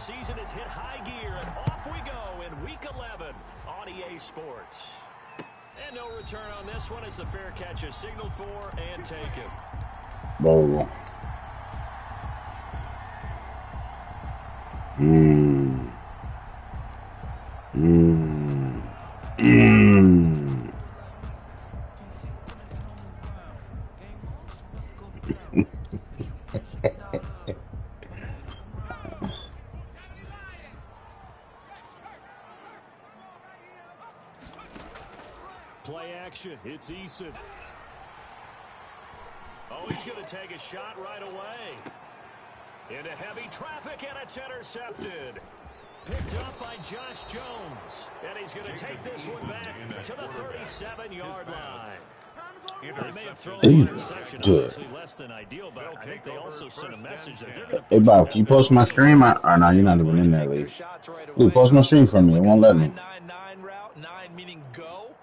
season has hit high gear, and off we go in Week 11 on EA Sports. And no return on this one as the fair catch is signaled for and taken. Whoa. Play action. It's Eason. Oh, he's going to take a shot right away. Into heavy traffic, and it's intercepted. Picked up by Josh Jones. And he's going to take this one back to the 37-yard line. They may have thrown the interception, obviously less than ideal, but I think they also sent a message that they're going to... Hey, Bob, can you post my stream? Or no, you're not even in that league. Dude, post my stream for me. It won't let me.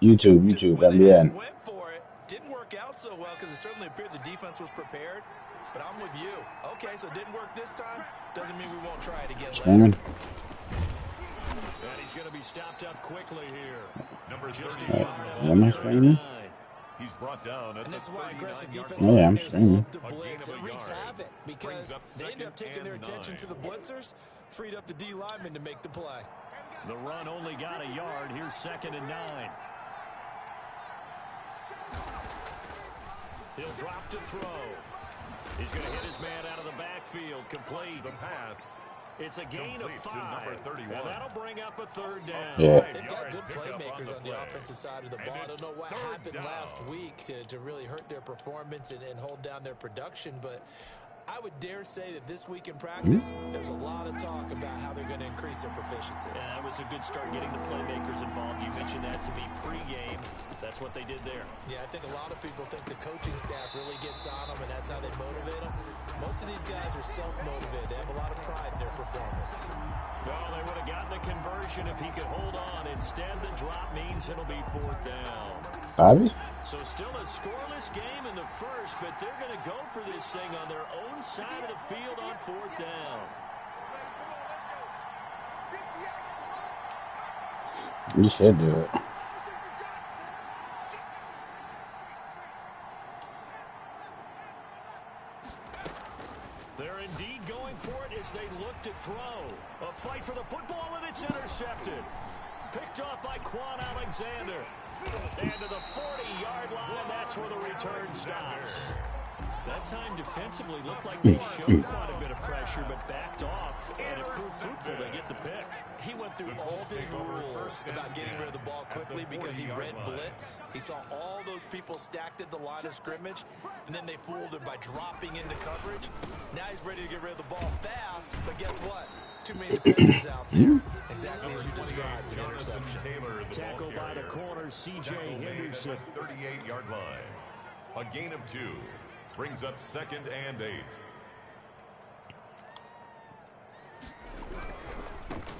YouTube, that'll be in. Went for it. Didn't work out so well because it certainly appeared the defense was prepared. But I'm with you. Okay, so it didn't work this time. Doesn't mean we won't try it again later. And he's going to be stopped up quickly here. Number 60. Am I streaming? He's brought down at the I'm streaming. To blitz. It wreaks havoc because they end up taking their attention to the blitzers, freed up the D lineman to make the play. The run only got a yard. Here's 2nd and 9. He'll drop to throw. He's going to hit his man out of the backfield. Complete. The pass. It's a gain of 5. And that'll bring up a 3rd down. Yeah. They've got good playmakers on the offensive side of the ball. I don't know what happened last week to really hurt their performance and hold down their production, but I would dare say that this week in practice, there's a lot of talk about how they're going to increase their proficiency. Yeah, that was a good start getting the playmakers involved. You mentioned that to me pregame. That's what they did there. Yeah, I think a lot of people think the coaching staff really gets on them, and that's how they motivate them. Most of these guys are self-motivated. They have a lot of pride in their performance. Well, they would have gotten a conversion if he could hold on. Instead, the drop means it'll be 4th down. Bobby? So still a scoreless game in the first, but they're going to go for this thing on their own side of the field on 4th down. You should do it. They're indeed going for it as they look to throw. A fight for the football, and it's intercepted. Picked off by Quan Alexander. And to the 40-yard line, that's where the return stops. That time defensively looked like they showed quite a bit of pressure, but backed off, and it proved fruitful to get the pick. He went through all of his rules about getting rid of the ball quickly because he read blitz. He saw all those people stacked at the line of scrimmage, and then they fooled him by dropping into coverage. Now he's ready to get rid of the ball fast, but guess what? Too many defenders out there. Exactly as you described, an interception. Tackle by the corner, C.J. Henderson. 38-yard line. A gain of 2. Brings up 2nd and 8.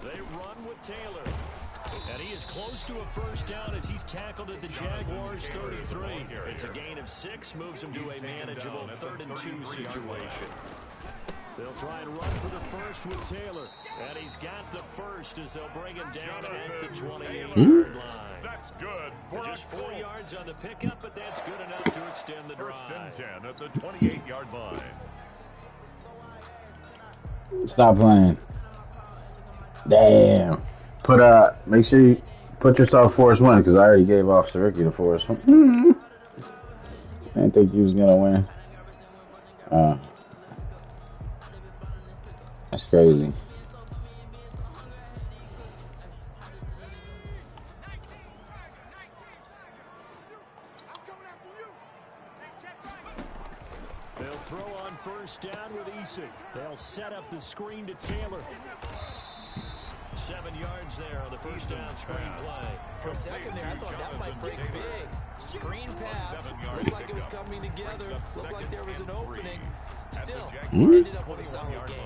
They run with Taylor. And he is close to a 1st down as he's tackled at the Jaguars 33. It's a gain of 6, moves him to a manageable 3rd and 2 situation. They'll try and run for the 1st with Taylor. And he's got the 1st as they'll bring him down at the 28-yard line. That's good. Just 4 yards on the pickup, but that's good enough to extend the drive. 1st and 10 at the 28-yard line. Stop playing. Damn. Make sure you put yourself Forrest win, because I already gave off to Ricky the Forrest. I didn't think you was gonna win. That's crazy. They'll throw on 1st down with Eason. They'll set up the screen to Taylor. 7 yards there on the 1st down screen play. For a second there, I thought that might break big. Screen pass. Looked like it was coming together. Looked like there was an opening. Still, ended up with a solid game.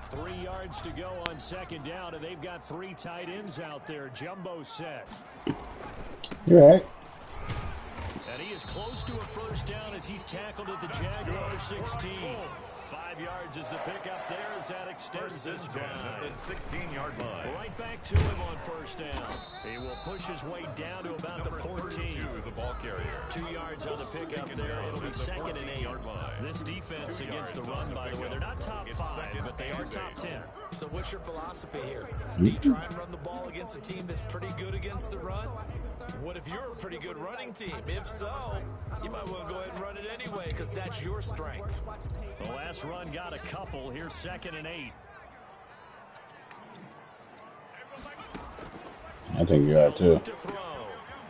3 yards to go on 2nd down, and they've got 3 tight ends out there. Jumbo set. You're right. And he is is close to a first down as he's tackled at the Jaguar 16. 5 yards is the pickup there as that extends this drive. At the 16-yard line. Right back to him on first down. He will push his way down to about the 14. The ball carrier. 2 yards on the pickup there. It'll be second and 8. This defense against the run, by the way, they're not top 5, but they are top 10. So what's your philosophy here? Do you try and run the ball against a team that's pretty good against the run? What if you're a pretty good running team? If so, you might want to go ahead and run it anyway because that's your strength. The last run got a couple. Here's second and 8. I think you got too.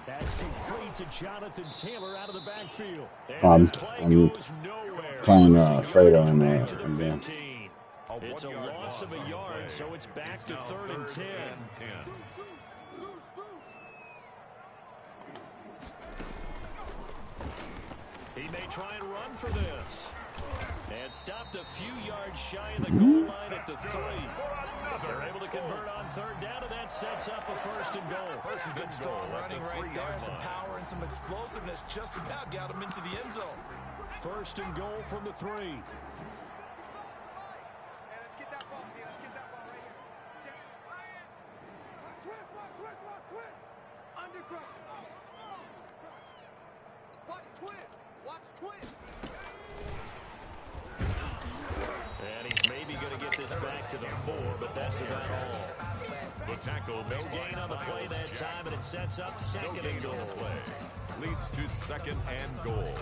That's complete to Jonathan Taylor out of the backfield. I'm playing Fredo in there again. It's a loss of a yard, so it's back to 3rd and 10. He may try and run for this. And stopped a few yards shy of the goal line at the 3. They're able to convert on 3rd down, and that sets up a 1st and goal. Some good strong running right there. Some power and some explosiveness just about got him into the end zone. 1st and goal from the 3. And he's maybe going to get this back to the 4, but that's about all. The tackle, no gain on the play that time, and it sets up 2nd and goal. Leads to 2nd and goal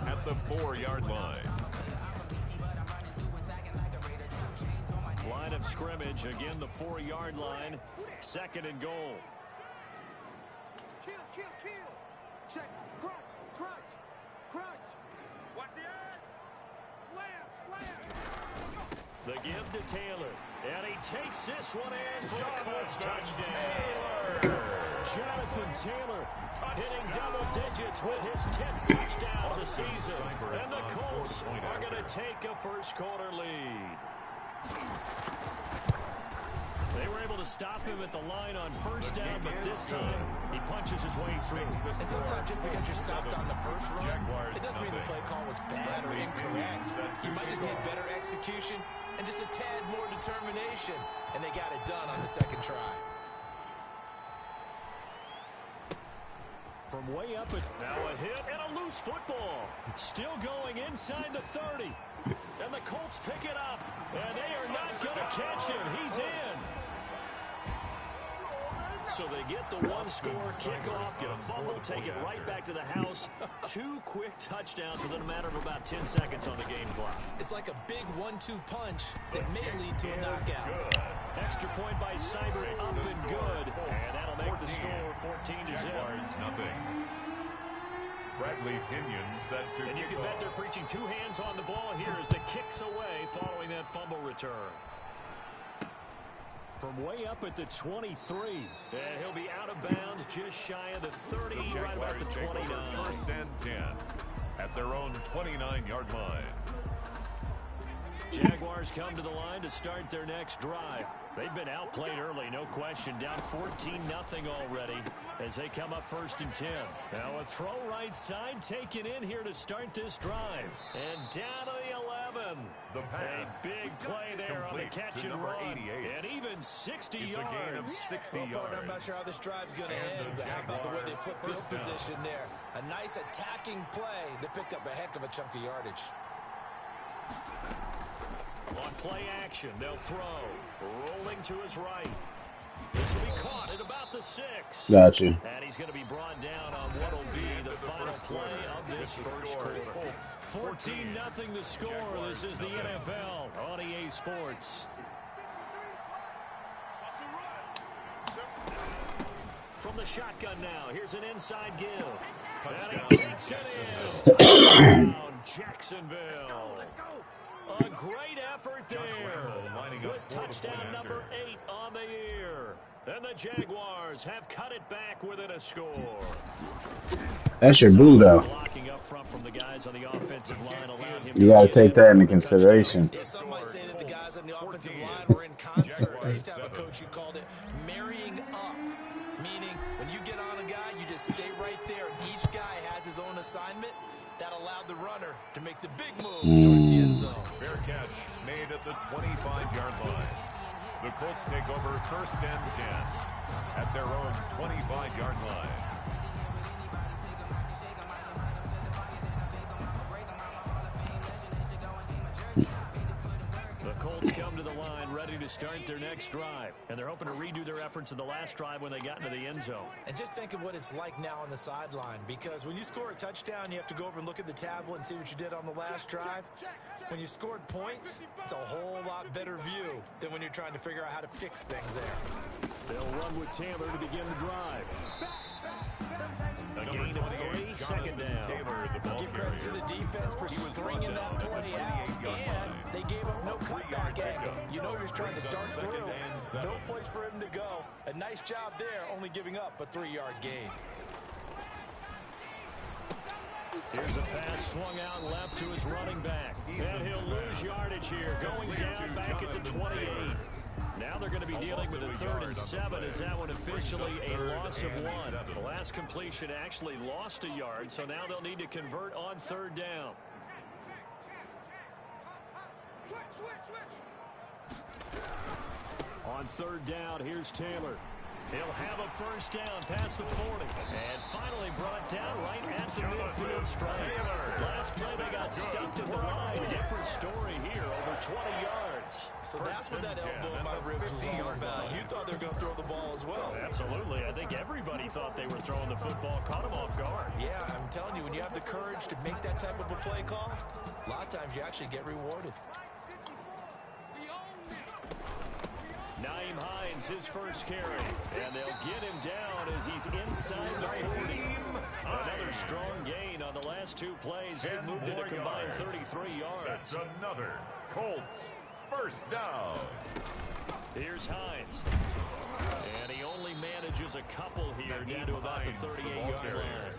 at the 4-yard line. Line of scrimmage, again the 4-yard line, 2nd and goal. Kill. Check. Crunch. Watch the edge. Slam. The give to Taylor. And he takes this one in for a Colts touchdown. Jonathan Taylor hitting double digits with his 10th touchdown of the season. And the Colts are going to take a first-quarter lead. They were able to stop him at the line on first down, but this time he punches his way through. And sometimes just because you're stopped on the first run, it doesn't mean the play call was bad or incorrect. You might just need better execution and just a tad more determination. And they got it done on the 2nd try. From way up, now a hit and a loose football. Still going inside the 30. And the Colts pick it up. And they are not going to catch him. He's in. So they get the 1-score kickoff, get a fumble, take it right back to the house. 2 quick touchdowns within a matter of about 10 seconds on the game clock. It's like a big 1-2 punch that may lead to a knockout. Extra point by Seibert, up and good. And that'll make the score 14-0. Bradley Pinion set to And you can bet they're preaching 2 hands on the ball here as the kicks away following that fumble return. From way up at the 23. And he'll be out of bounds just shy of the 30, right about the 29. 1st and 10 at their own 29-yard line. Jaguars come to the line to start their next drive. They've been outplayed early, no question. Down 14-0 already as they come up 1st and 10. Now a throw right side taken in here to start this drive. And down to the 11. The pass. A big play there on the catch and run. 88. And even 60 it's yards. A gain of 60 yards. Partner, I'm not sure how this drive's going to end, but how about the way they flip field position there? A nice attacking play that picked up a heck of a chunk of yardage. On play action, they'll throw. Rolling to his right. This will be caught at about the 6. Got you. And he's going to be brought down on what will be the final play of this first quarter. 14-0 the score. This is the NFL on EA Sports. From the shotgun now, here's an inside give. And he takes it in. Touchdown, Jacksonville. A great effort there. With touchdown number 8 on the year. And the Jaguars have cut it back within a score. That's your boo, though. You got to take that into consideration. Yeah, some might say that the guys on the offensive line were in concert. I used to have a coach who called it marrying up. Meaning, when you get on a guy, you just stay right there, and each guy has his own assignment. That allowed the runner to make the big move towards the end zone. Fair catch made at the 25-yard line. The Colts take over 1st and 10 at their own 25-yard line. The Colts come to the line ready to start their next drive. And they're hoping to redo their efforts in the last drive when they got into the end zone. And just think of what it's like now on the sideline, because when you score a touchdown, you have to go over and look at the tablet and see what you did on the last drive. When you scored points, it's a whole lot better view than when you're trying to figure out how to fix things there. They'll run with Taylor to begin the drive. A gain of 3, second down. Give credit to the defense for stringing that play out, and they gave up no cutback angle. You know he's trying to dart through. No place for him to go. A nice job there, only giving up a 3-yard gain. Here's a pass swung out left to his running back. And he'll lose yardage here, going down back at the 28. Now they're going to be dealing with a 3rd and 7 as that one officially a loss of 1. The last completion actually lost a yard, so now they'll need to convert on 3rd down. On 3rd down, here's Taylor. He'll have a first down past the 40. And finally brought down right at the midfield stripe. Last play they got stuffed at the line. Different story here, over 20 yards. So that's what that elbow in my ribs was all about. You thought they were going to throw the ball as well. Absolutely. I think everybody thought they were throwing the football, caught him off guard. Yeah, I'm telling you, when you have the courage to make that type of a play call, a lot of times you actually get rewarded. Nyheim Hines, his first carry. And they'll get him down as he's inside the 40. Another strong gain on the last 2 plays. They've moved it a combined 33 yards. That's another Colts first down. Here's Hines. And he only manages a couple here down to about the 38-yard line.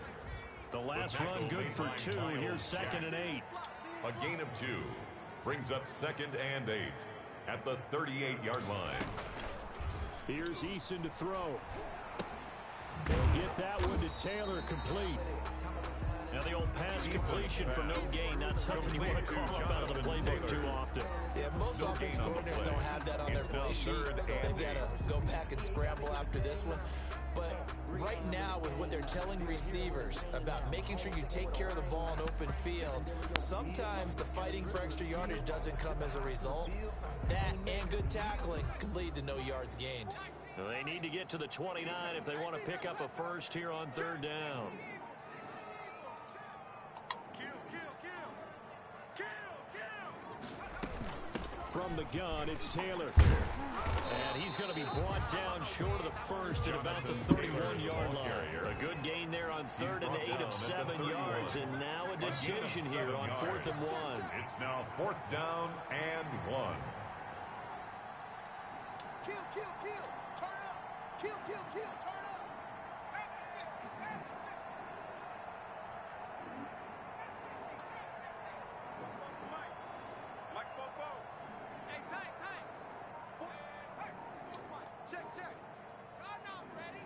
The last run good for 2. Here's 2nd and 8. A gain of 2 brings up 2nd and 8 at the 38-yard line. Here's Eason to throw. They'll get that one to Taylor, complete. Now the old pass completion for no gain, not something you want to call up out of the playbook too often. Yeah, most offensive coordinators don't have that on their play sheet, so they've got to go back and scramble after this one. But right now, with what they're telling receivers about making sure you take care of the ball in open field, sometimes the fighting for extra yardage doesn't come as a result. That and good tackling can lead to no yards gained. They need to get to the 29 if they want to pick up a first here on 3rd down. From the gun, it's Taylor. And he's going to be brought down short of the first at about the 31-yard line. A good gain there on 3rd and 8 of 7 yards. And now a decision here on 4th and 1. It's now 4th down and 1. Kill, turn up. Kill, turn up. Watch Bobo. Hey, tight. Check. God, not ready.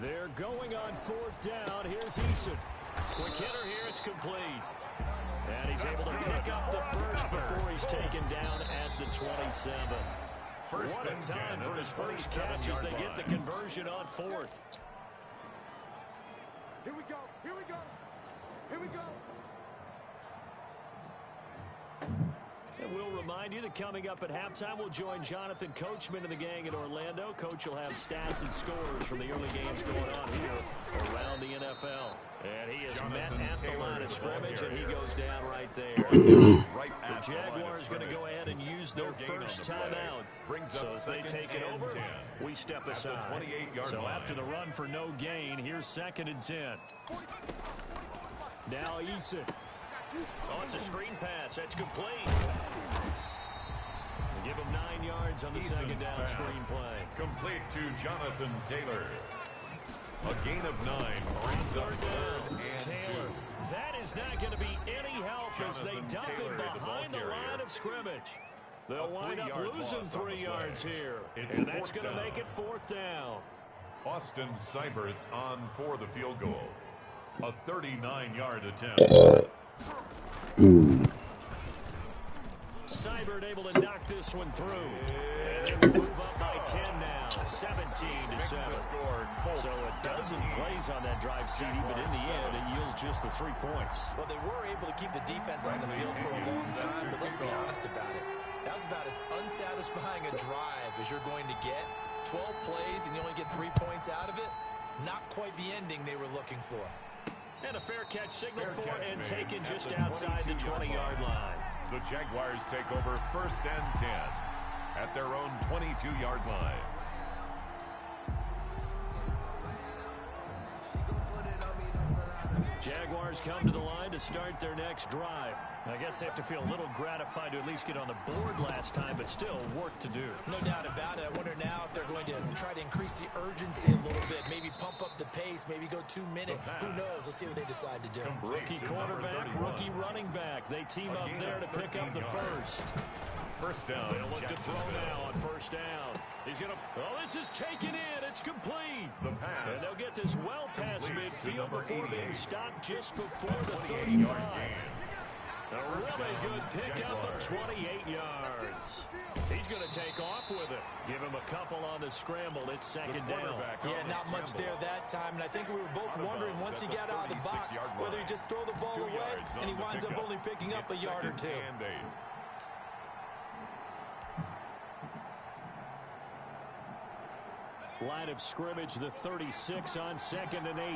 They're going on 4th down. Here's Eason. Quick hitter here. It's complete. And he's able to pick up the first before he's taken down at the 27. What a time for his first catch as they get the conversion on 4th. Here we go. And we'll remind you that coming up at halftime, we'll join Jonathan Coachman and the gang in Orlando. Coach will have stats and scores from the early games going on here around the NFL. And he is met at the line of scrimmage, and he goes down right there. The Jaguars going to go ahead and use their first timeout. So as they take it over, we step aside. So after the run for no gain, here's 2nd and 10. Now Eason. Oh, it's a screen pass. That's complete. Give him 9 yards on the second down screen play. Complete to Jonathan Taylor. A gain of 9 brings up 3rd and 2. Taylor. That is not going to be any help as they dump him behind the line of scrimmage. They'll wind up losing 3 yards here. And that's going to make it 4th down. Austin Seibert on for the field goal. A 39-yard attempt. Seibert able to knock this one through. And they move up by 10 now, 17-7. So a dozen plays on that drive, CD, but in the end, it yields just the 3 points. Well, they were able to keep the defense on the field for a long time, but let's be honest about it. That was about as unsatisfying a drive as you're going to get. 12 plays and you only get 3 points out of it. Not quite the ending they were looking for. And a fair catch signaled for and taken just outside the 20-yard line. The Jaguars take over 1st and 10 at their own 22-yard line. Jaguars come to the line to start their next drive. I guess they have to feel a little gratified to at least get on the board last time, but still work to do. No doubt about it. I wonder now if they're going to try to increase the urgency a little bit, maybe pump up the pace, maybe go 2 minutes. Who knows? Let's see what they decide to do. Rookie quarterback, rookie running back. They team up there to pick up the first. First down. They'll look to throw now on 1st down. He's going to... Oh, this is taken in. It's complete. The pass. And they'll get this well past midfield before being stopped just before the 35. A really good pickup of 28 yards. He's going to take off with it. Give him a couple on the scramble. It's 2nd down. Yeah, not much there that time. And I think we were both wondering once he got out of the box whether he just throw the ball away and he winds up only picking up a yard or 2. Line of scrimmage, the 36 on 2nd and 8.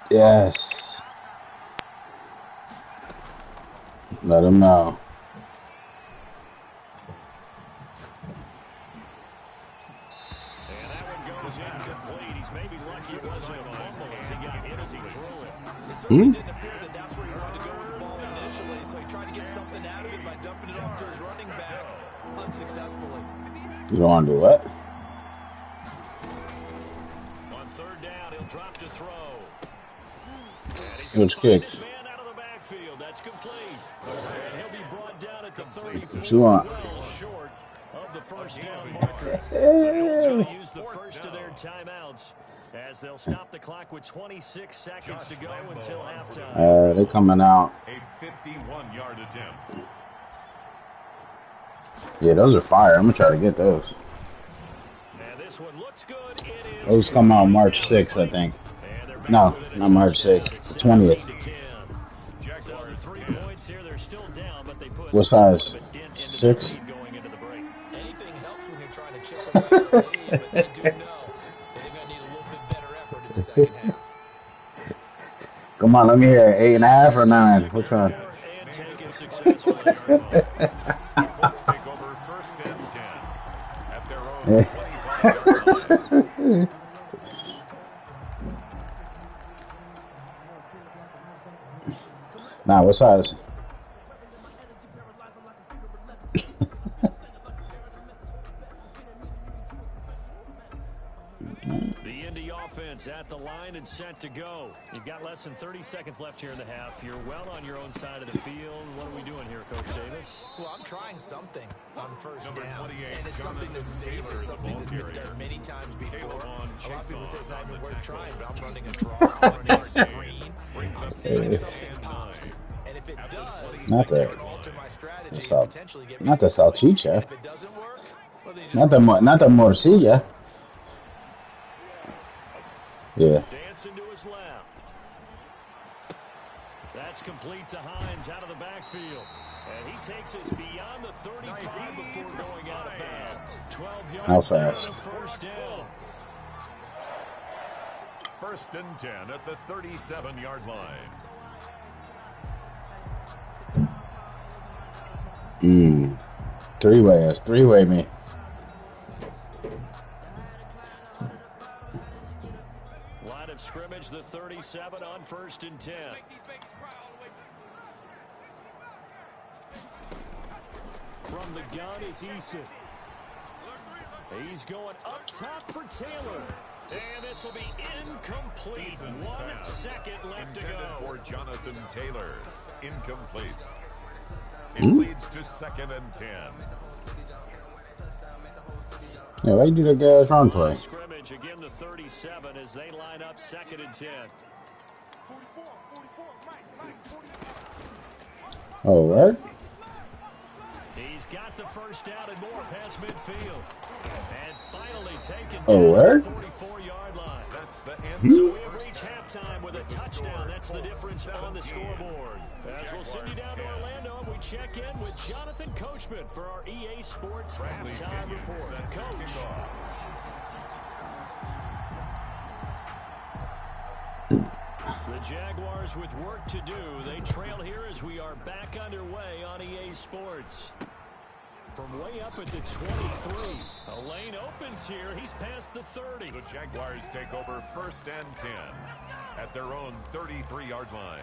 Yes. Let him know. And that one goes incomplete. He's maybe lucky it wasn't a fumble as he got hit as he threw it. It certainly didn't appear that that's where he wanted to go with the ball initially, so he tried to get something out of it by dumping it off to his running back unsuccessfully. You don't want to do what? On 3rd down, he'll drop to throw. Which kicks? Man out of the backfield. That's complete. And he'll be brought down at the 34. What you want? Well short of the 1st down marker. The Colts going to use the first of their timeouts as they'll stop the clock with 26 seconds to go until halftime. They're coming out. A 51-yard attempt. Yeah, those are fire. I'm gonna try to get those. And this one looks good. It is Those come out March 6th, I think. No, not March 6th. The 20th. So the 3 points here, they're still down, but they put What size? 6? going into the break. Anything helps when you're trying to chip away at the lead, but they do know that they're going to need a little bit better effort in the second half. Come on, let me hear it. 8.5 or 9? Which one? And taken successfully. The Colts take over 1st and 10 at their own 25-yard line. Nah, what size? The Indy offense at the line and set to go. You've got less than 30 seconds left here in the half. You're well on your own side of the field. What are we doing here, Coach Davis? Well, I'm trying something on 1st down, and it's something that's safe. It's something that's been done many times before. A lot of people say it's not even worth trying, but I'm running a draw, I'm running a screen. I'm seeing if something pops. And if it does, Not I the- can alter my strategy the sal- and potentially get me not the some points. salchicha. And if it doesn't work, well, then you just Not the morcilla. Yeah. Dancing to his left. That's complete to Hines out of the backfield. And he takes us beyond the 35 before going out of bounds. 12 yards How there fast? and a 1st down. 1st and 10 at the 37-yard line. Three-way. That's three-way me. Line of scrimmage, the 37 on 1st and 10. From the gun is Eason. He's going up top for Taylor. And this will be incomplete. 1 second left to Intended go. for Jonathan Taylor. Incomplete. It leads to 2nd and 10. Yeah, why you do that guy's run play? Scrimmage again, the 37 as they line up 2nd and 10. 44, 44, Mike, 44. Oh, what? He's got the first down and more past midfield. And finally taken Oh, down what? at the 44-yard line. That's the end. So we have reached halftime with a touchdown. That's the difference on the scoreboard. As we'll send you down to Orlando, and we check in with Jonathan Coachman for our EA Sports Halftime Report. Coach. The Jaguars with work to do. They trail here as we are back underway on EA Sports. From way up at the 23. A lane opens here. He's past the 30. The Jaguars take over 1st and 10 at their own 33-yard line.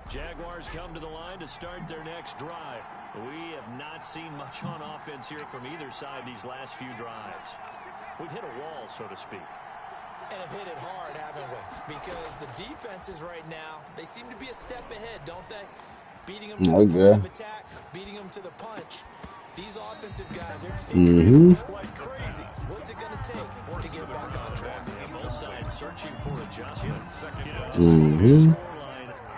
Jaguars come to the line to start their next drive. We have not seen much on offense here from either side these last few drives. We've hit a wall, so to speak. And have hit it hard, haven't we? Because the defenses right now, they seem to be a step ahead, don't they? Beating them to the point of attack, beating them to the punch. These offensive guys, they're taking it like crazy. What's it going to take to get back on track? Yeah, both sides searching for adjustments. I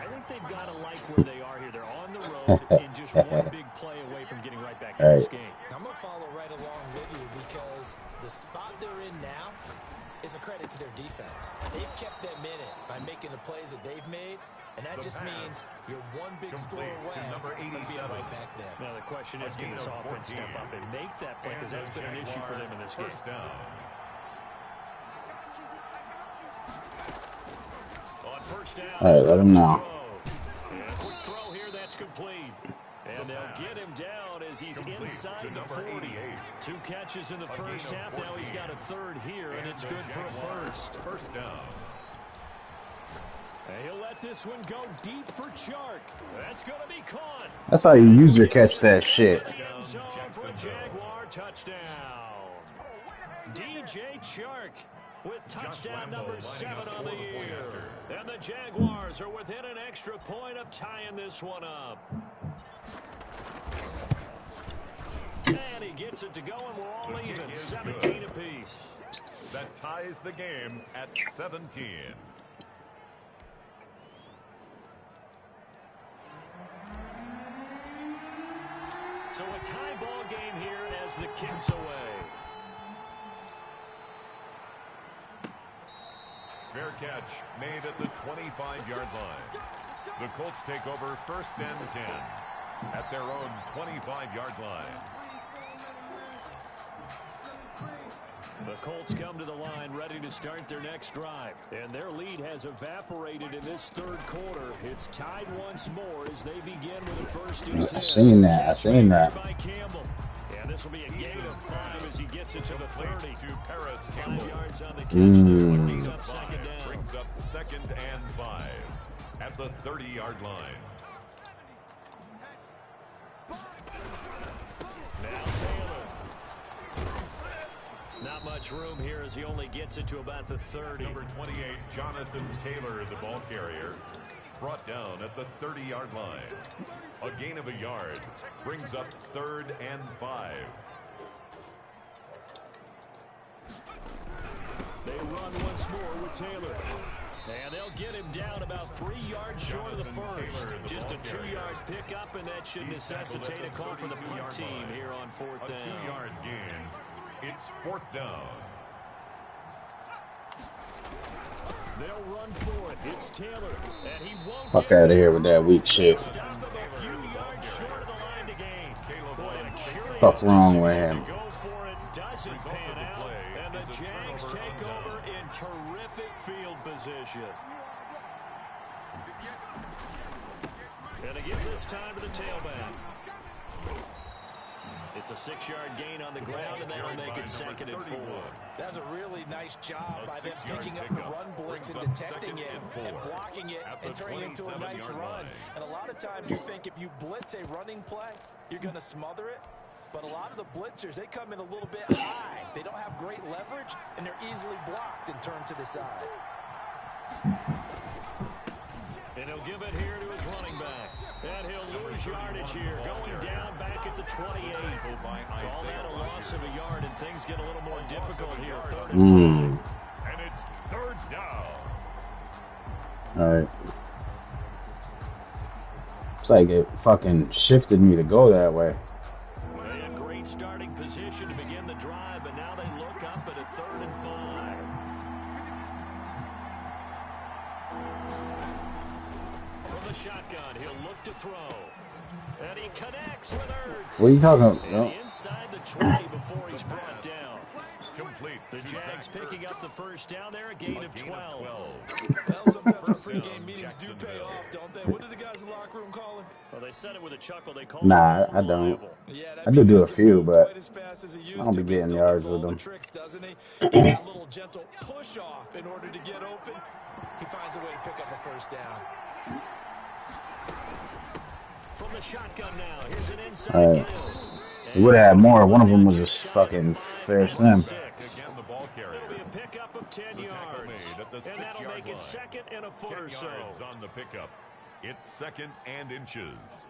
think they've got to like where they are here. They're on the road and just one big play away from getting right back in this game. I'm going to follow right along with you because the spot they're in now is a credit to their defense. They've kept them in it by making the plays that they've made, and that just means you're one big score away from being right back there. Now the question is, can this offense step up and make that play? Because that's been an issue for them in this game. On first down. All right, let him know. And a quick throw here, that's complete. And they'll get him down as he's inside the 40. 2 catches in the first half. Now he's got a third here, and it's good for a first down. And he'll let this one go deep for Chark. That's going to be caught. That's how you user catch that shit. End zone for a Jaguar touchdown. DJ Chark with touchdown number 7 on the year. And the Jaguars are within an extra point of tying this one up. And he gets it to go, and we're all even, 17 apiece. That ties the game at 17. So a tie ball game here as the kick's away. Fair catch made at the 25-yard line. The Colts take over 1st and 10 at their own 25-yard line. The Colts come to the line ready to start their next drive. And their lead has evaporated in this third quarter. It's tied once more as they begin with a 1st and 10. I seen that. I seen that. By Campbell. And this will be a gain of 5 as he gets it to the 30. To Paris 5 yards on the catch there. Brings up 2nd down. Brings up 2nd and 5 at the 30-yard line. Now Taylor. Not much room here as he only gets it to about the 30. Number 28, Jonathan Taylor, the ball carrier, brought down at the 30-yard line. A gain of a yard brings up 3rd and 5. They run once more with Taylor. And they'll get him down about 3 yards short of the first. Just a 2-yard pickup, and that should necessitate a call for the punt team here on 4th down. A 2-yard gain. It's 4th down. They'll run for it. It's Taylor, and he won't. Fuck out of here with that weak shit. Stop him a few yards short of the line to gain. Fuck wrong with him. Go for it, doesn't pan out, and the Jags take over in terrific field position. And again this time to the tailback. It's a 6-yard gain on the ground, and that'll make it 2nd and 4. That's a really nice job by them picking up the run blitz and detecting it and blocking it and turning it into a nice run. And a lot of times you think if you blitz a running play, you're going to smother it. But a lot of the blitzers, they come in a little bit high. They don't have great leverage, and they're easily blocked and turned to the side. And he'll give it here to his running back. And he'll lose yardage here, going down back at the 28. Call that a loss of a yard, and things get a little more difficult here. 3rd and 4. And it's 3rd down. All right. It's like it fucking shifted me to go that way. They had great starting position to begin the drive, but now they look up at a 3rd and 5. From the shotgun, he'll look to throw. And he connects with Ertz. What are you talking about? No. Inside the 20 before he's brought down. Complete. The Jags picking up the 1st down there, a gain of 12. Well, sometimes our pregame meetings do pay off, don't they? What do the guys in the locker room call him? Well, they said it with a chuckle. They call Nah, it I don't. reliable. Yeah, I do a few, but I don't be getting yards with them. Tricks, doesn't he? And that little gentle push off in order to get open. He finds a way to pick up a 1st down. From the shotgun now, here's an inside All right. kill. We would have had more. One of them was just fucking fair slam. Again, the ball carrier. It'll be a pickup of 10 yards. At the And that'll 6-yard make it line. 2nd and a foot 10 or so. yards on the pickup. It's 2nd and inches.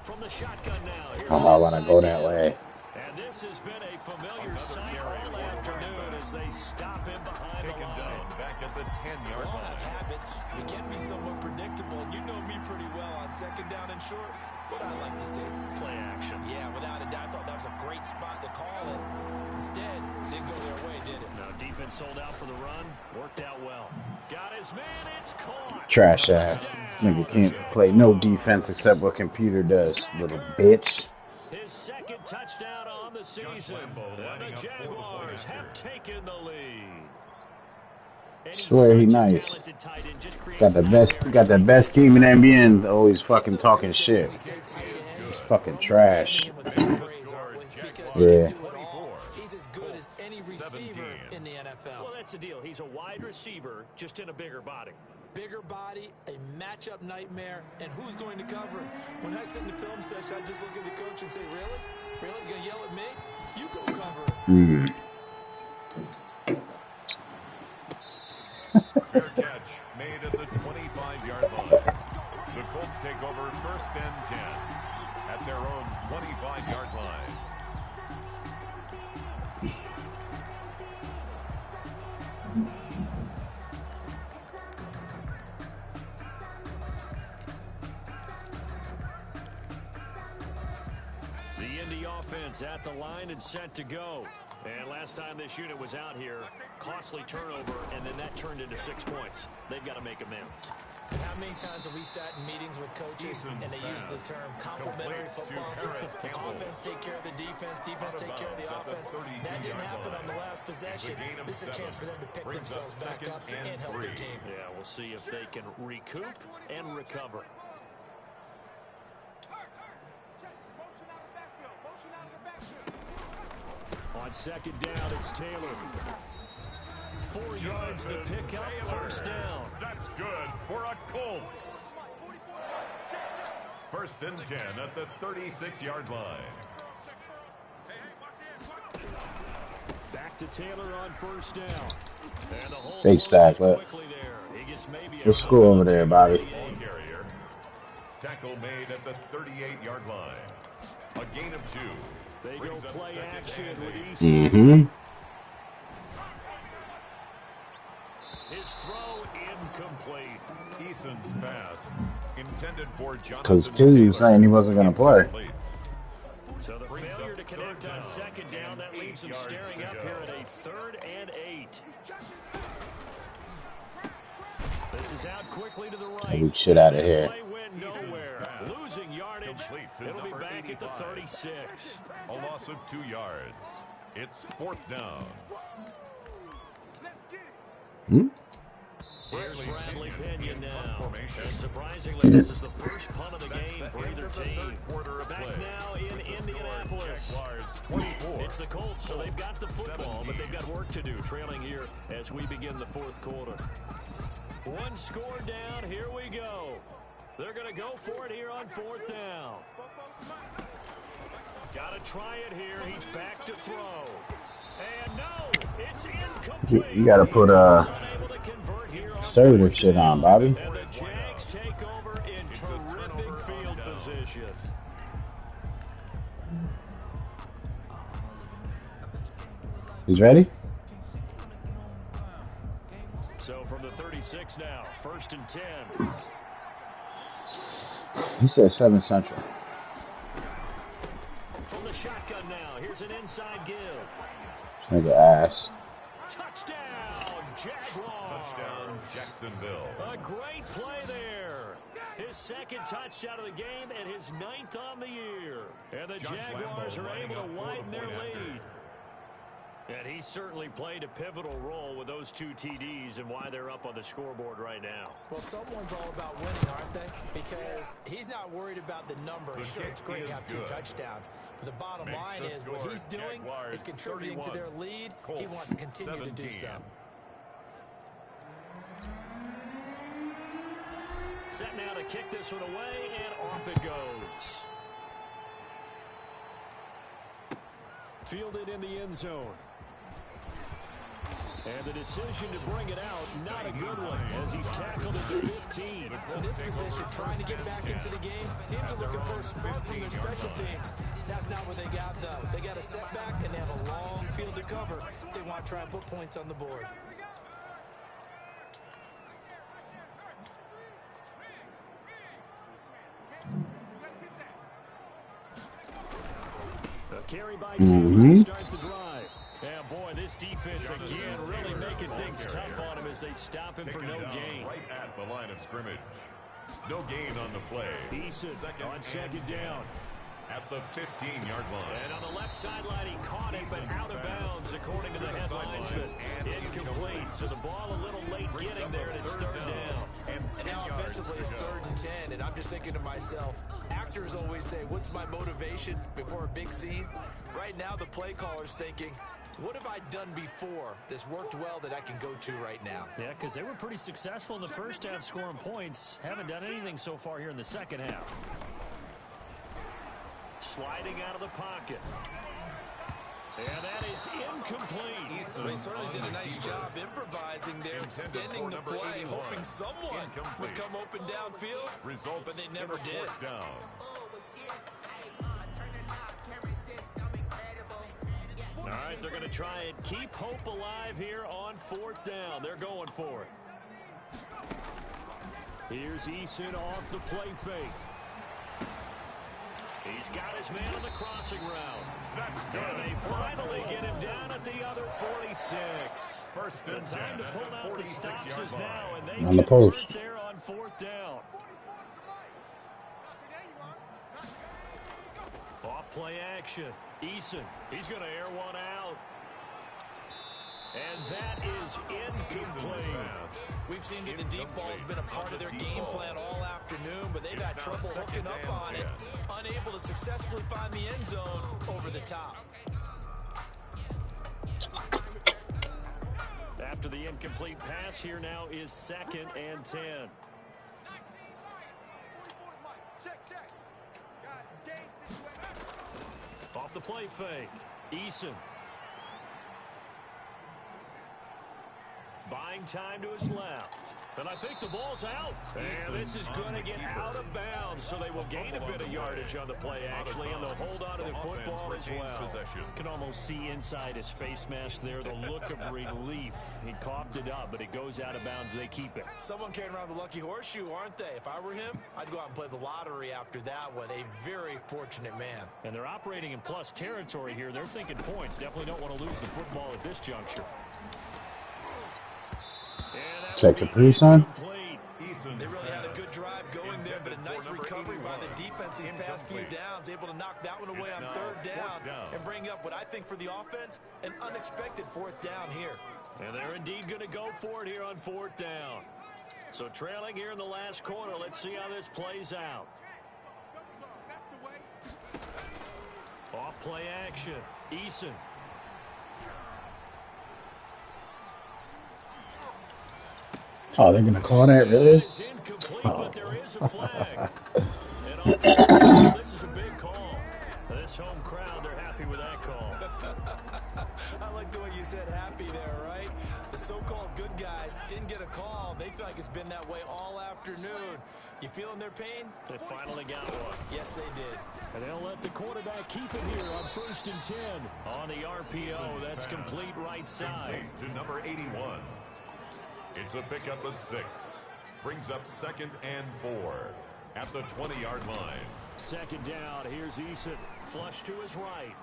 From the shotgun now. Here's Oh, I an want to inside go that kill. way. And this has been a familiar sight all afternoon as they stop him behind the Taken line. down back at the 10-yard All line. have habits. It can be somewhat predictable. You know me pretty well on 2nd down and short. What I like to see. Play action. Yeah, without a doubt. I thought that was a great spot to call it. Instead, didn't go their way, did it? Now defense sold out for the run. Worked out well. Got his man. It's caught. Trash ass. Nigga can't play no defense except what computer does. Little bitch. His 2nd touchdown on the season. And the Jaguars have taken the lead. Swear he nice. Got the best team in the NBA and always fucking talking shit. It's fucking trash. Yeah. He's as good as any receiver in the NFL. Well, that's the deal. He's a wide receiver, just in a bigger body. Bigger body, a matchup nightmare, and who's going to cover him? When I sit in the film session, I just look at the coach and say, really? Really? You going to yell at me? You go cover him. Fair catch made at the 25-yard line. The Colts take over 1st and 10 at their own 25-yard line. The Indy offense at the line and set to go. And last time this unit was out here, costly turnover, and then that turned into 6 points. They've got to make amends. And how many times have we sat in meetings with coaches and they use the term complementary football? Offense take care of the defense, defense take care of the offense. That didn't happen on the last possession. This is a chance for them to pick themselves back up and help their team. Yeah, we'll see if they can recoup and recover. On 2nd down, it's Taylor. 4 yards to pick up, 1st down. That's good for a Colts. 1st and 10 at the 36-yard line. Back to Taylor on 1st down. And the whole Big stack, look. quickly there. He gets maybe Just school over there, Bobby. Ball carrier. Tackle made at the 38-yard line. A gain of 2. They go Brings up play 2nd action and with 8. Eason. His throw incomplete. Eason's pass intended for Jonathan Because Kizzy was saying he wasn't going to play. So the failure to connect on 2nd down, that leaves him staring up here at a 3rd and 8. The This is out quickly to the right. Get shit out of here. Play went nowhere. Losing yardage. It'll be back at the 36. A loss of 2 yards. It's 4th down. Here's Bradley Pinion now. And surprisingly, this is the first punt of the game for either team. Back now in Indianapolis. It's the Colts, so they've got the football, but they've got work to do, trailing here as we begin the 4th quarter. 1 score down. Here we go. They're going to go for it here on 4th down. Got to try it here. He's back to throw. And no, it's incomplete. You got to put conservative shit on, Bobby. And the Jags take over in terrific field position. He's ready? So from the 36 now, 1st and 10. He said 7 Central. From the shotgun now, here's an inside give. Nigga ass. Touchdown, Jaguars. Touchdown, Jacksonville. A great play there. His 2nd touchdown of the game and his 9th on the year. And the Jaguars are able to widen their lead. And he certainly played a pivotal role with those 2 TDs and why they're up on the scoreboard right now. Well, someone's all about winning, aren't they? Because he's not worried about the number. Sure, it's great to have 2 touchdowns. But the bottom line is what he's doing is contributing to their lead. He wants to continue to do so. Set now to kick this one away, and off it goes. Fielded in the end zone. And the decision to bring it out, not a good one, as he's tackled at the 15. In this position, trying to get back into the game, teams are looking for a spark from their special teams. That's not what they got, though. They got a setback, and they have a long field to cover if they want to try and put points on the board. A carry by Taylor to start the drive. Yeah, boy, this defense again really making things tough on him as they stop him for no gain. Right at the line of scrimmage. No gain on the play. Decent on 2nd down. At the 15-yard line. And on the left sideline, he caught it, but out of bounds, according to the head linesman. Incomplete, so the ball a little late getting there, and it's 3rd down. And now offensively, it's 3rd and 10, and I'm just thinking to myself, actors always say, what's my motivation before a big scene? Right now, the play caller's thinking, what have I done before that's worked well that I can go to right now? Yeah, because they were pretty successful in the first half scoring points. Haven't done anything so far here in the second half. Sliding out of the pocket. And that is incomplete. They certainly did a nice job improvising there, extending the play, hoping someone would come open downfield, but they never did. All right, they're going to try and keep hope alive here on 4th down. They're going for it. Here's Eason off the play fake. He's got his man on the crossing route. And they finally get him down at the other 46. First the time to pull out the stops is now, and they on the post there on 4th down. Off play action. Eason, he's going to air one out. And that is incomplete. We've seen that the deep ball has been a part of their game plan all afternoon, but they've had trouble hooking up on it, unable to successfully find the end zone over the top. After the incomplete pass, here now is 2nd and 10. Off the play fake. Eason. Buying time to his left. And I think the ball's out. And this is going to get out of bounds, so they will gain a bit of yardage on the play, actually, and they'll hold on to the football as well. Can almost see inside his face mask there the look of relief. He coughed it up, but it goes out of bounds. They keep it. Someone carrying around the lucky horseshoe, aren't they? If I were him, I'd go out and play the lottery after that one. A very fortunate man. And they're operating in plus territory here. They're thinking points. Definitely don't want to lose the football at this juncture. Check the pre, son. They really had a good drive going there, but a nice recovery by the defense these past few downs, able to knock that one away on third down and bring up what I think for the offense, an unexpected fourth down here. And they're indeed going to go for it here on fourth down. So trailing here in the last quarter, let's see how this plays out. Off play action, Eason. Oh, they're gonna call that, really? It's incomplete, but there is a flag. And on fourth down, this is a big call. This home crowd, they're happy with that call. I like the way you said happy there, right? The so-called good guys didn't get a call. They feel like it's been that way all afternoon. You feeling their pain? They finally got one. Yes, they did. And they'll let the quarterback keep it here on 1st and 10. On the RPO, that's complete right side. To number 81. It's a pickup of 6. Brings up 2nd and 4 at the 20-yard line. Second down, here's Eason. Flush to his right.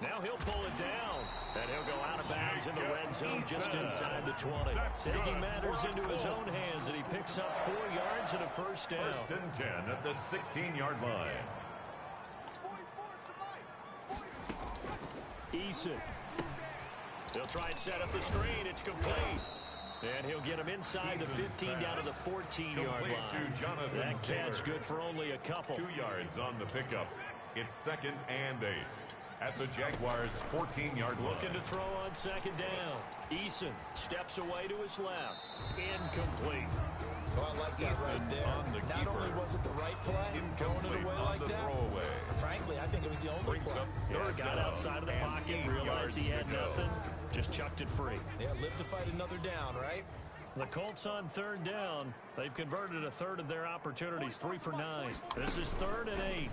Now he'll pull it down. And he'll go out of bounds in the red zone just inside the 20. Taking matters into his own hands, and he picks up 4 yards and a first down. 1st and 10 at the 16-yard line. Eason. He'll try and set up the screen. It's complete. And he'll get him inside the 15 down to the 14-yard line. That catch good for only a couple. 2 yards on the pickup. It's 2nd and 8 at the Jaguars' 14-yard line. Looking to throw on second down. Eason steps away to his left. Incomplete. Oh, I like that right there. Not only was it the right play, throwing it away like that, frankly, I think it was the only play. Got outside of the pocket, realized he had nothing, just chucked it free. Yeah, live to fight another down, right? The Colts on third down. They've converted a third of their opportunities, 3 for 9. This is 3rd and 8.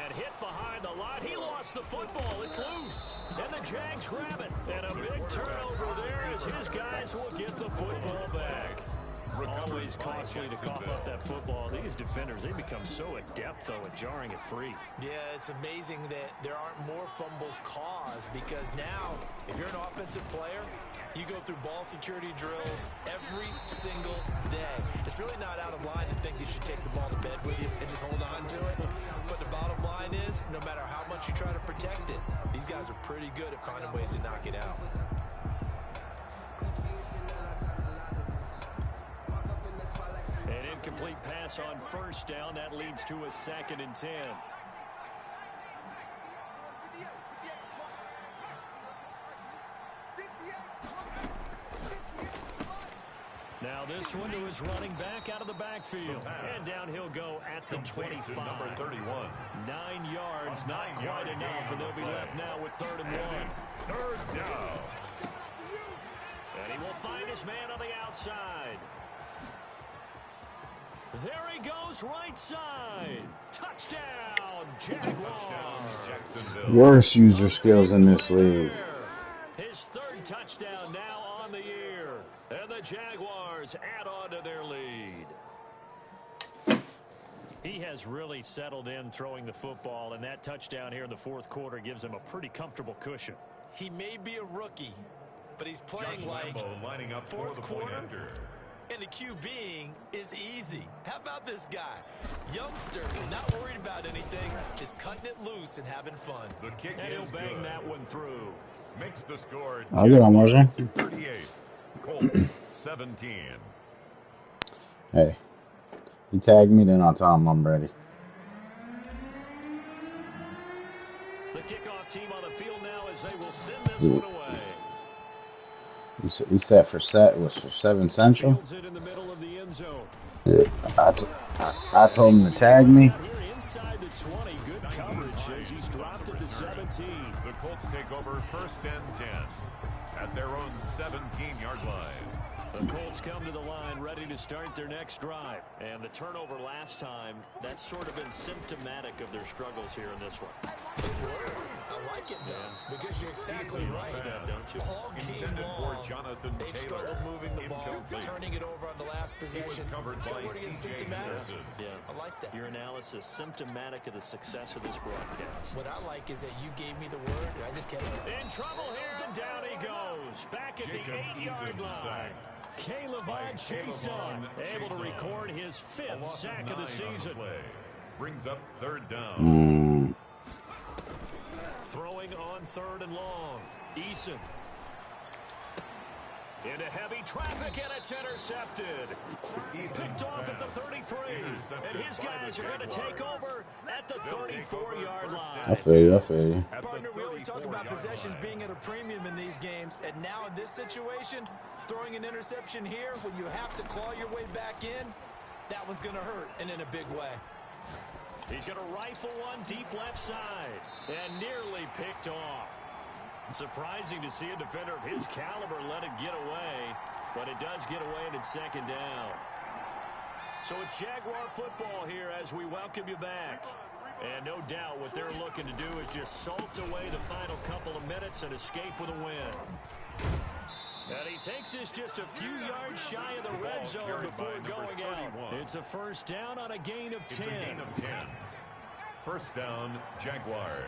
And hit behind the line. He lost the football. It's loose. And the Jags grab it. And a big turnover there as his guys will get the football back. Always costly to cough up that football. These defenders, they become so adept, though, at jarring it free. Yeah, it's amazing that there aren't more fumbles caused, because now, if you're an offensive player, you go through ball security drills every single day. It's really not out of line to think you should take the ball to bed with you and just hold on to it. But the bottom line is, no matter how much you try to protect it, these guys are pretty good at finding ways to knock it out. An incomplete pass on first down. That leads to a 2nd and 10. Now this one to his running back out of the backfield. And down he'll go at the 25. Number 31. 9 yards, not quite enough, and they'll be left now with 3rd and 1. 3rd down. And he will find his man on the outside. There he goes, right side. Touchdown, Jaguars. Worst user skills in this league. His 3rd touchdown now on the year. And the Jaguars add on to their lead. He has really settled in throwing the football, and that touchdown here in the 4th quarter gives him a pretty comfortable cushion. He may be a rookie, but he's playing like lining up 4th quarter. And the QBing is easy. How about this guy? Youngster, not worried about anything, just cutting it loose and having fun. The kick and he'll is bang good. that one through. Makes the score. I'll get on, Marshall. 38. Colts 17. Hey, you tag me, then I'll tell him I'm ready. The kickoff team on the field now as they will send this one away. You set for 7 Central? Fields it in the middle of the end zone. I told him to tag me. Inside the 20, good coverage as he's dropped at the 17. The Colts take over 1st and 10 at their own 17-yard line. The Colts come to the line ready to start their next drive. And the turnover last time, that's sort of been symptomatic of their struggles here in this one. I like it, though, because you're exactly right. Don't you? All game long, they've struggled moving the ball, turning it over on the last possession. So we're getting symptomatic. Yeah. I like that. Your analysis, symptomatic of the success of this broadcast. What I like is that you gave me the word, and I just kept it. In trouble here, and down he goes. Back at the 8-yard line. K'Lavon Chaisson able to record his 5th sack of the season. Brings up 3rd down. Throwing on 3rd and long. Eason. Into heavy traffic, and it's intercepted. Picked off at the 33. And his guys are going to take over at the 34-yard line. I feel you. Partner, we always talk about possessions being at a premium in these games. And now in this situation, throwing an interception here when you have to claw your way back in, that one's going to hurt, and in a big way. He's going to rifle one deep left side and nearly picked off. Surprising to see a defender of his caliber let it get away, but it does get away and it's 2nd down. So it's Jaguar football here as we welcome you back. And no doubt what they're looking to do is just salt away the final couple of minutes and escape with a win. And he takes us just a few yards shy of the red zone before going out. It's a 1st down on a gain of 10. 1st down, Jaguars.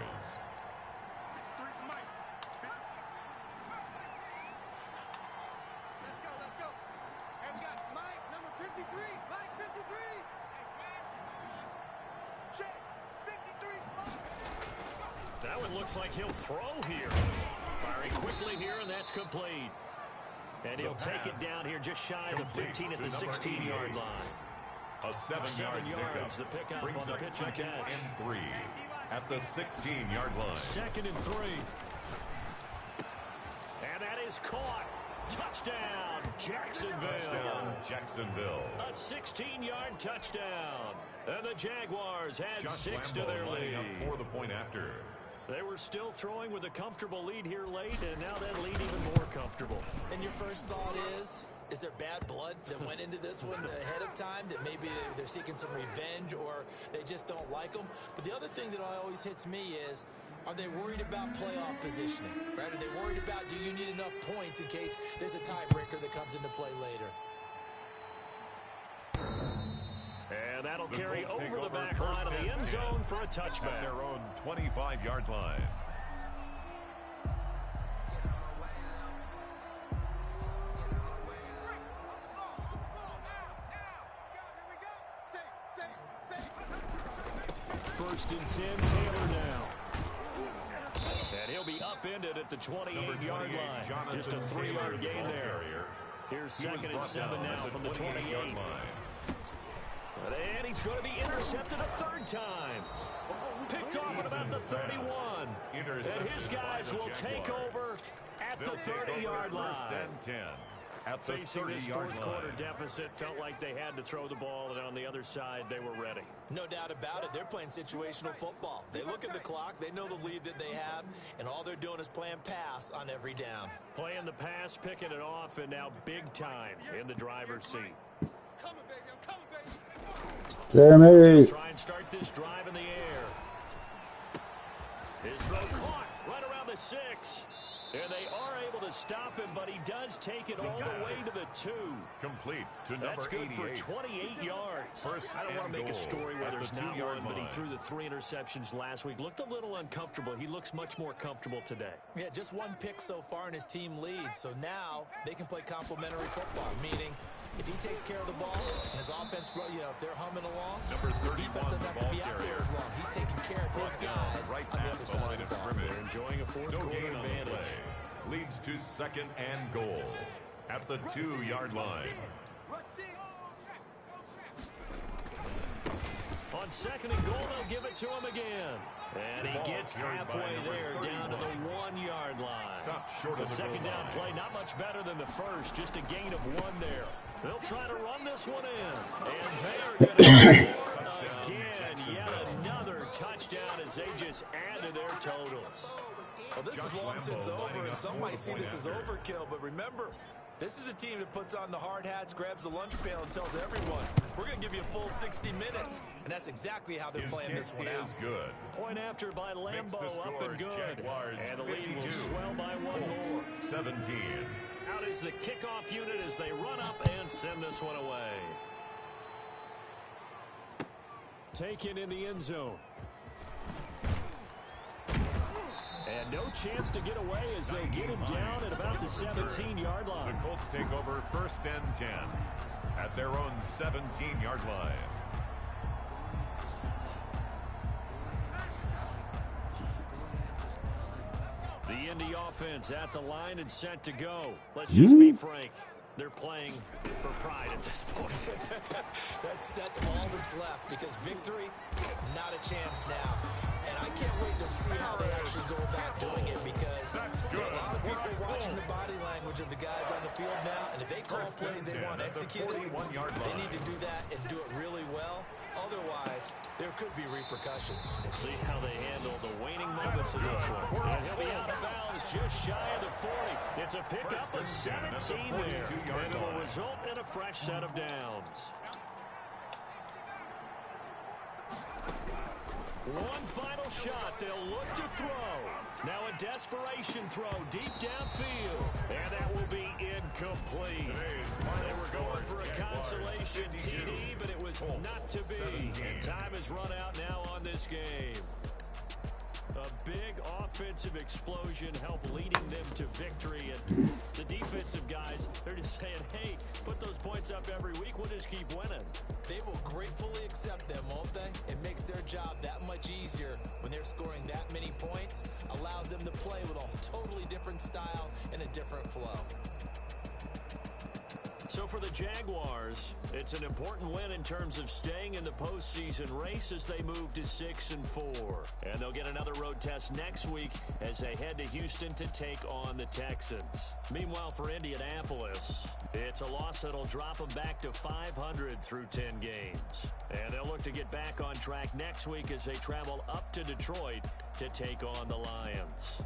Let's go. And we got Mike, number 53. Mike, 53. Check. 53. That one looks like he'll throw here. Firing quickly here, and that's complete. And he'll take it down here just shy of the 15 at the 16-yard line. A 7-yard yards, the pickup on the pitch and catch. 2nd and 3 at the 16-yard line. 2nd and 3. And that is caught. Touchdown, Jacksonville. Jacksonville. A 16-yard touchdown. And the Jaguars add 6 to their lead. For the point after. They were still throwing with a comfortable lead here late, and now that lead even more comfortable. And your first thought is there bad blood that went into this one ahead of time, that maybe they're seeking some revenge or they just don't like them? But the other thing that always hits me is, are they worried about playoff positioning? Right? Are they worried about, do you need enough points in case there's a tiebreaker that comes into play later? And that'll carry over the back line of the end zone for a touchback. At their own 25-yard line. First and 10, Taylor now. And he'll be upended at the 28-yard line. Just a 3-yard gain there. Here's 2nd and 7 now from the 28 line. And he's going to be intercepted a 3rd time. Picked off at about the 31. And his guys will take over at the 30-yard line. First and 10. At the Facing this 30-yard fourth quarter deficit, felt like they had to throw the ball, and on the other side, they were ready. No doubt about it. They're playing situational football. They look at the clock, they know the lead that they have, and all they're doing is playing pass on every down. Playing the pass, picking it off, and now big time in the driver's seat. Coming, baby. I'm coming, baby. Jeremy. Try and start this drive in the air. His throw caught right around the 6. And they are able to stop him, but he does take it all the way to the 2. Complete to number 88. That's good for 28 yards. I don't want to make a story where there's not one, but he threw the 3 interceptions last week. Looked a little uncomfortable. He looks much more comfortable today. Yeah, just 1 pick so far, and his team leads. So now they can play complementary football, meaning if he takes care of the ball and his offense, if they're humming along, the defense doesn't have to be out there as long. He's taking care of his guys on the other side of the ball. They're enjoying a fourth quarter advantage. Leads to 2nd and goal at the 2-yard line. On 2nd and goal, they'll give it to him again. And he gets halfway there down to the 1-yard line. Stopped short of the 2nd down play, not much better than the first, just a gain of 1 there. They'll try to run this one in. And they are going to score again. Yet another touchdown as they just add to their totals. Well, this is long since over, and some might see this as overkill, but remember, this is a team that puts on the hard hats, grabs the lunch pail, and tells everyone, we're going to give you a full 60 minutes, and that's exactly how they're playing this one out. Good. Point after by Lambo, up and good. Jaguars and the lead will swell by 1 more. 17. Out is the kickoff unit as they run up and send this one away. Taken in the end zone. And no chance to get away as they get him down at about the 17-yard line. The Colts take over 1st and 10 at their own 17-yard line. The Indy offense at the line and set to go. Let's just be frank. They're playing for pride at this point. that's all that's left, because victory, not a chance now. And I can't wait to see how they actually go about doing it, because there are a lot of people watching the body language of the guys on the field now, and if they call plays they want executed, they need to do that and do it really well. Otherwise, there could be repercussions. We'll see how they handle the waning moments of this one. And he'll be out of bounds just shy of the 40. It's a pickup of 17 there. And it'll result in a fresh set of downs. One final shot. They'll look to throw. Now a desperation throw deep downfield. And that will be incomplete. They were going for a consolation TD, but it was not to be. And time has run out now on this game. A big offensive explosion helped leading them to victory. And the defensive guys, they're just saying, hey, put those points up every week. We'll just keep winning. They will gratefully accept them, won't they? It makes their job that much easier when they're scoring that many points. Allows them to play with a totally different style and a different flow. So for the Jaguars, it's an important win in terms of staying in the postseason race as they move to 6-4. And they'll get another road test next week as they head to Houston to take on the Texans. Meanwhile, for Indianapolis, it's a loss that'll drop them back to 500 through 10 games. And they'll look to get back on track next week as they travel up to Detroit to take on the Lions.